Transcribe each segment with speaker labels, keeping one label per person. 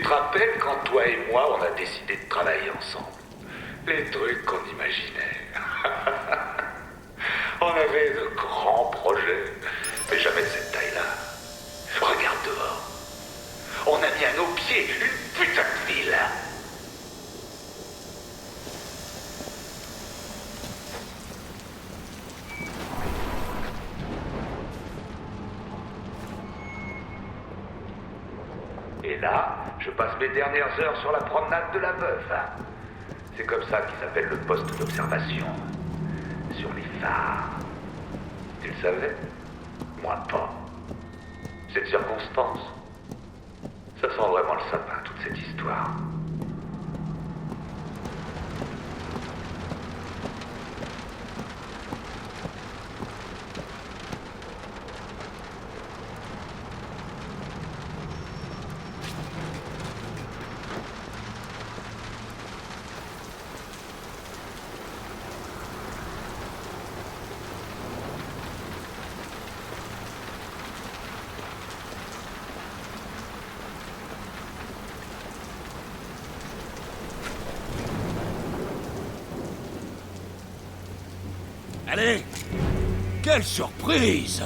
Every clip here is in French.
Speaker 1: te rappelles quand toi et moi, on a décidé de travailler ensemble? Les trucs qu'on imaginait. On avait de grands projets, mais jamais de cette taille-là. Regarde dehors. On a mis à nos pieds une putain de ville. Et là, je passe mes dernières heures sur la promenade de la Veuve. C'est comme ça qu'ils appellent le poste d'observation. Sur les phares. Tu le savais? Moi pas. C'est de circonstance. Ça sent vraiment le sapin, toute cette histoire.
Speaker 2: Allez! Quelle surprise!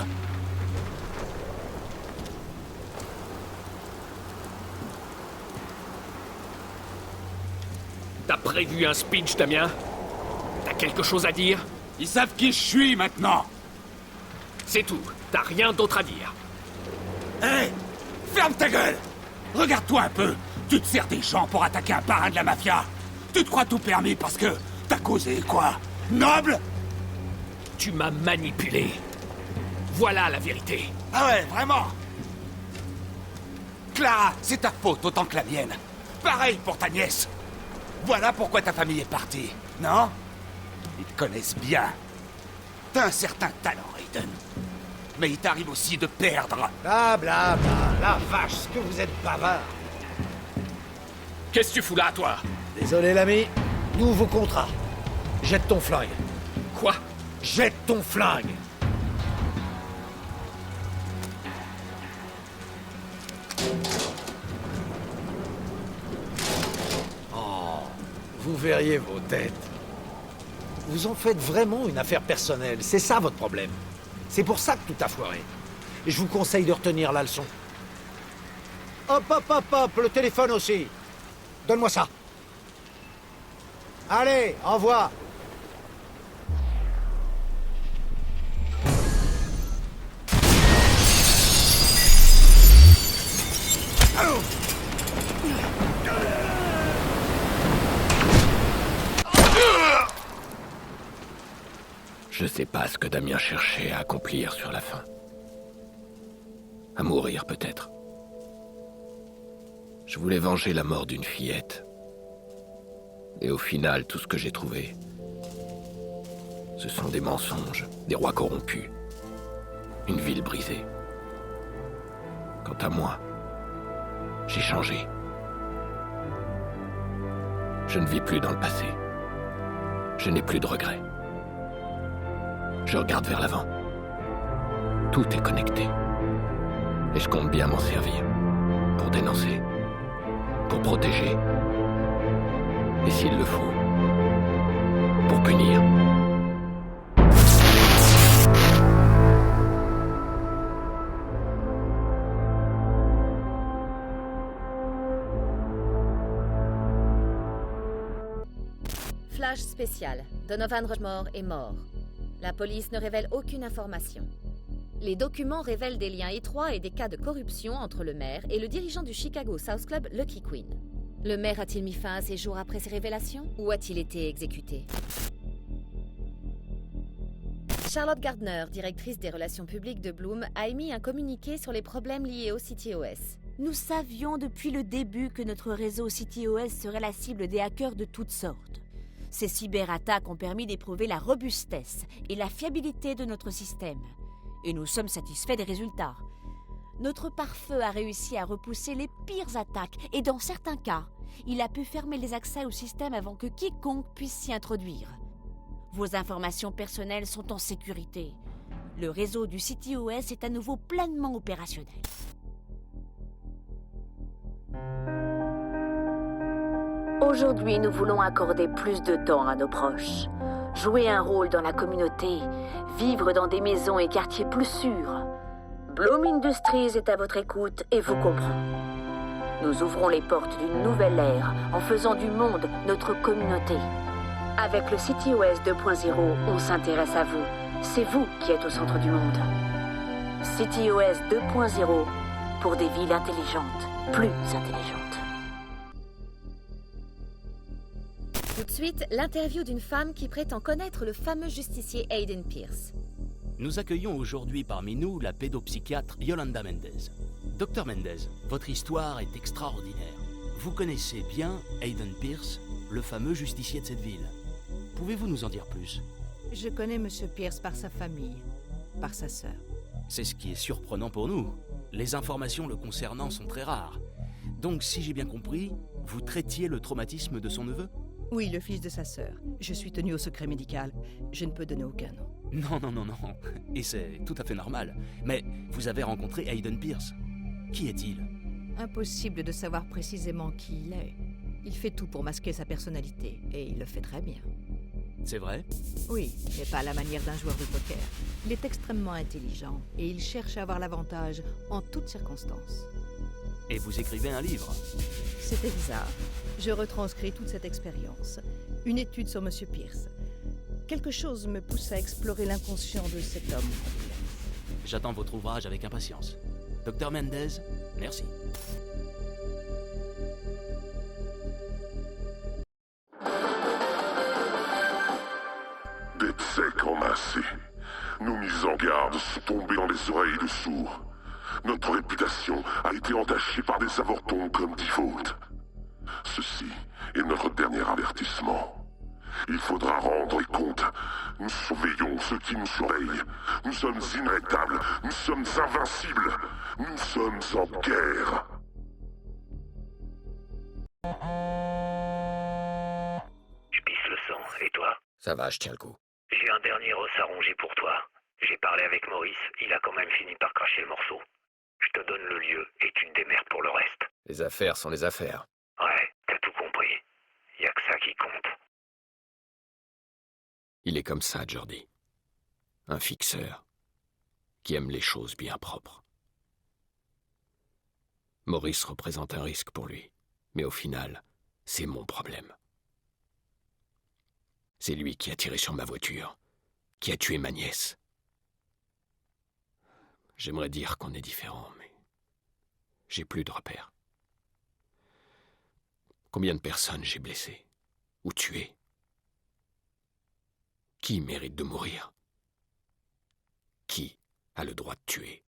Speaker 3: T'as prévu un speech, Damien? T'as quelque chose à dire?
Speaker 2: Ils savent qui je suis maintenant!
Speaker 3: C'est tout. T'as rien d'autre à dire.
Speaker 2: Hé! Ferme ta gueule! Regarde-toi un peu! Tu te sers des gens pour attaquer un parrain de la mafia! Tu te crois tout permis parce que t'as causé quoi? Noble?
Speaker 3: Tu m'as manipulé. Voilà la vérité.
Speaker 2: Ah ouais, vraiment? Clara, c'est ta faute autant que la mienne. Pareil pour ta nièce. Voilà pourquoi ta famille est partie, non? Ils te connaissent bien. T'as un certain talent, Aiden. Mais il t'arrive aussi de perdre.
Speaker 4: Bla bla bla, la vache, ce que vous êtes bavard.
Speaker 3: Qu'est-ce que tu fous là, toi?
Speaker 4: Désolé l'ami, nouveau contrat. Jette ton flingue.
Speaker 3: Quoi?
Speaker 4: Jette ton flingue. Oh, vous verriez vos têtes. Vous en faites vraiment une affaire personnelle, c'est ça votre problème. C'est pour ça que tout a foiré. Et je vous conseille de retenir la leçon. Hop, hop, hop, hop, le téléphone aussi. Donne-moi ça. Allez, envoie.
Speaker 3: Je sais pas ce que Damien cherchait à accomplir sur la fin. À mourir, peut-être. Je voulais venger la mort d'une fillette. Et au final, tout ce que j'ai trouvé, ce sont des mensonges, des rois corrompus, une ville brisée. Quant à moi, j'ai changé. Je ne vis plus dans le passé. Je n'ai plus de regrets. Je regarde vers l'avant. Tout est connecté. Et je compte bien m'en servir. Pour dénoncer. Pour protéger. Et s'il le faut, pour punir.
Speaker 5: Flash spécial. Donovan Rushmore est mort. La police ne révèle aucune information. Les documents révèlent des liens étroits et des cas de corruption entre le maire et le dirigeant du Chicago South Club, Lucky Queen. Le maire a-t-il mis fin à ses jours après ces révélations ou a-t-il été exécuté? Charlotte Gardner, directrice des relations publiques de Bloom, a émis un communiqué sur les problèmes liés au CityOS.
Speaker 6: Nous savions depuis le début que notre réseau CityOS serait la cible des hackers de toutes sortes. Ces cyberattaques ont permis d'éprouver la robustesse et la fiabilité de notre système. Et nous sommes satisfaits des résultats. Notre pare-feu a réussi à repousser les pires attaques et dans certains cas, il a pu fermer les accès au système avant que quiconque puisse s'y introduire. Vos informations personnelles sont en sécurité. Le réseau du CityOS est à nouveau pleinement opérationnel. Aujourd'hui, nous voulons accorder plus de temps à nos proches, jouer un rôle dans la communauté, vivre dans des maisons et quartiers plus sûrs. Bloom Industries est à votre écoute et vous comprend. Nous ouvrons les portes d'une nouvelle ère en faisant du monde notre communauté. Avec le CityOS 2.0, on s'intéresse à vous. C'est vous qui êtes au centre du monde. CityOS 2.0 pour des villes intelligentes, plus intelligentes.
Speaker 5: Tout de suite, l'interview d'une femme qui prétend connaître le fameux justicier Aiden Pierce.
Speaker 7: Nous accueillons aujourd'hui parmi nous la pédopsychiatre Yolanda Mendez. Docteur Mendez, votre histoire est extraordinaire. Vous connaissez bien Aiden Pierce, le fameux justicier de cette ville. Pouvez-vous nous en dire plus?
Speaker 8: Je connais Monsieur Pierce par sa famille, par sa sœur.
Speaker 7: C'est ce qui est surprenant pour nous. Les informations le concernant sont très rares. Donc, si j'ai bien compris, vous traitiez le traumatisme de son neveu?
Speaker 8: Oui, le fils de sa sœur. Je suis tenu au secret médical. Je ne peux donner aucun nom.
Speaker 7: Non. Et c'est tout à fait normal. Mais vous avez rencontré Aiden Pierce. Qui est-il?
Speaker 8: Impossible de savoir précisément qui il est. Il fait tout pour masquer sa personnalité, et il le fait très bien.
Speaker 7: C'est vrai?
Speaker 8: Oui, mais pas à la manière d'un joueur de poker. Il est extrêmement intelligent, et il cherche à avoir l'avantage en toutes circonstances.
Speaker 7: Et vous écrivez un livre?
Speaker 8: C'est bizarre. Je retranscris toute cette expérience. Une étude sur Monsieur Pierce. Quelque chose me pousse à explorer l'inconscient de cet homme complexe.
Speaker 7: J'attends votre ouvrage avec impatience. Docteur Mendez, merci.
Speaker 9: D'être sec en massé. Nos mises en garde sont tombées dans les oreilles de sourds. Notre réputation a été entachée par des avortons comme Default. Ceci est notre dernier avertissement. Il faudra rendre compte. Nous surveillons ceux qui nous surveillent. Nous sommes inarrêtables. Nous sommes invincibles. Nous sommes en guerre.
Speaker 10: Je pisse le sang, et toi?
Speaker 3: Ça va, je tiens le coup.
Speaker 10: J'ai un dernier os à ronger pour toi. J'ai parlé avec Maurice, il a quand même fini par cracher le morceau. Je te donne le lieu et tu te démerdes pour le reste.
Speaker 3: Les affaires sont les affaires.
Speaker 10: Ouais, t'as tout compris. Y a que ça qui compte.
Speaker 3: Il est comme ça, Jordi. Un fixeur qui aime les choses bien propres. Maurice représente un risque pour lui, mais au final, c'est mon problème. C'est lui qui a tiré sur ma voiture, qui a tué ma nièce. J'aimerais dire qu'on est différents, mais j'ai plus de repères. Combien de personnes j'ai blessées ou tuées? Qui mérite de mourir? Qui a le droit de tuer?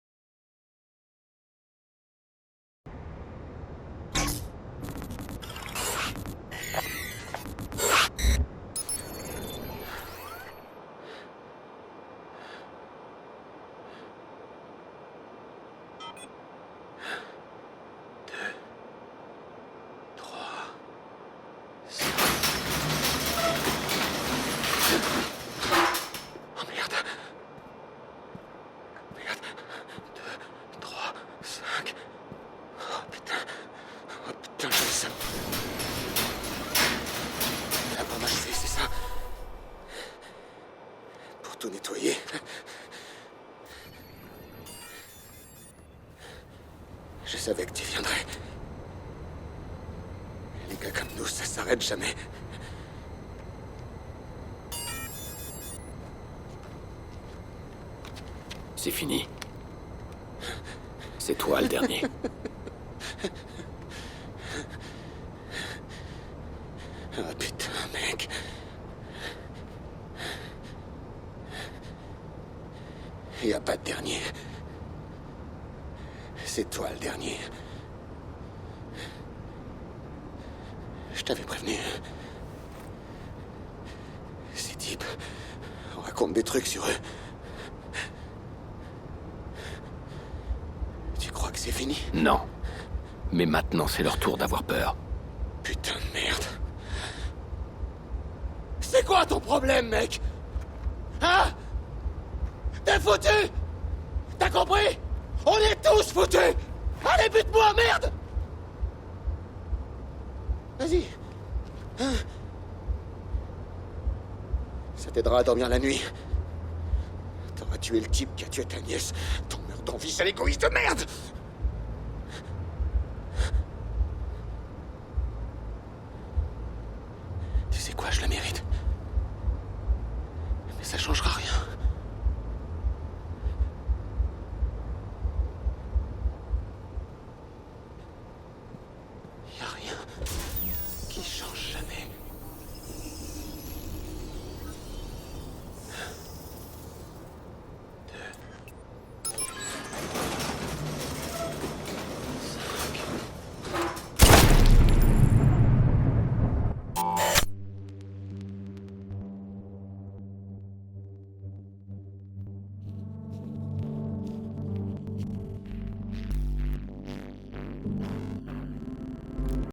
Speaker 11: Tout nettoyer. Je savais que tu viendrais. Les gars comme nous, ça s'arrête jamais.
Speaker 3: C'est fini. C'est toi le dernier.
Speaker 11: Ah putain, mec. Y a pas de dernier. C'est toi le dernier. Je t'avais prévenu. Ces types, on raconte des trucs sur eux. Tu crois que c'est fini?
Speaker 3: Non. Mais maintenant, c'est leur tour d'avoir peur.
Speaker 11: Putain de merde. C'est quoi ton problème, mec? Hein? T'es foutu? T'as compris? On est tous foutus! Allez, bute-moi, merde! Vas-y, Hein? Ça t'aidera à dormir la nuit. T'auras tué le type qui a tué ta nièce. Ton meurtre d'envie, c'est l'égoïste de merde! Tu sais quoi, je le mérite. Mais ça changera rien.